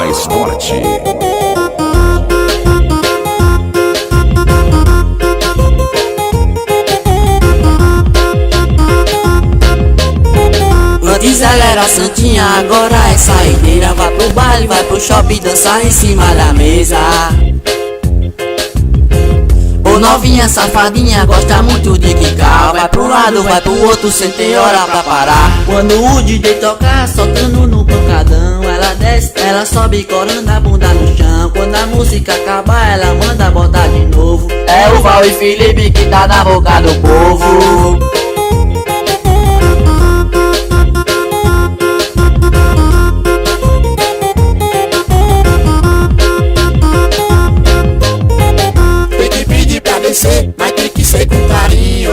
mais forte. Antes ela era santinha, agora é saideira. Vai pro baile, vai pro shopping, dançar em cima da mesa. Ô novinha safadinha, gosta muito de quicar. Vai pro lado, vai pro outro, sem ter hora pra parar. Quando o DJ tocar, soltando no pancadão, ela desce, ela sobe, corando a bunda no chão. Quando a música acabar, ela manda botar de novo. É o Val e Felipe que tá na boca do povo. Mas tem que ser com carinho.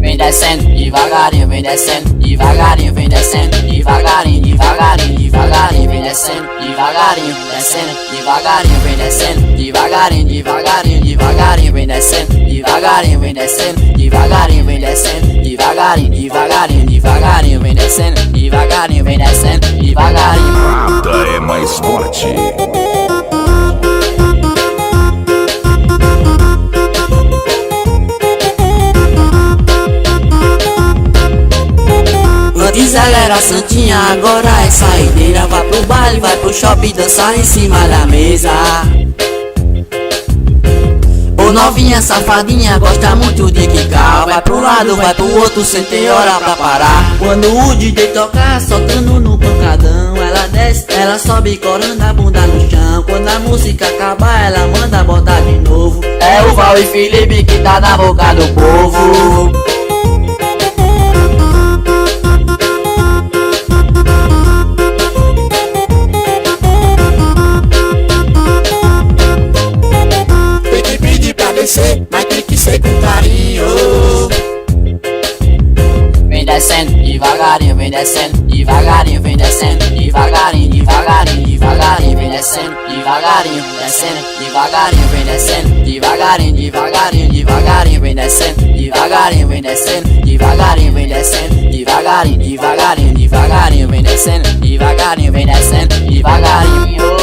Vem descendo devagarinho, vem descendo devagarinho, vem descendo devagarinho, devagarinho, devagarinho, vem descendo devagarinho, descendo devagarinho, vem descendo devagarinho, devagarinho, devagarinho, vem descendo devagarinho, vem descendo devagarinho, vem descendo devagarinho, devagarinho, devagarinho, vem descendo devagarinho, vem descendo devagarinho. Nada é mais forte. Antes ela era santinha, agora é saideira. Vai pro baile, vai pro shopping, dançar em cima da mesa. Ô novinha safadinha, gosta muito de quicar. Vai pro lado, vai pro outro, sem ter hora pra parar. Quando o DJ tocar, soltando no pancadão, ela desce, ela sobe, corando a bunda no chão. Quando a música acabar, ela manda botar de novo. É o Val e Felipe que tá na boca do povo. Mas tem que ser com carinho. Vem descendo devagarinho, vem descendo devagarinho, vem descendo devagarinho, devagarinho, devagarinho, vem descendo devagarinho, descendo devagarinho, vem descendo devagarinho, devagarinho, devagarinho, vem descendo devagarinho, vem descendo devagarinho, vem descendo devagarinho, devagarinho, devagarinho, vem descendo devagarinho, vem descendo devagarinho.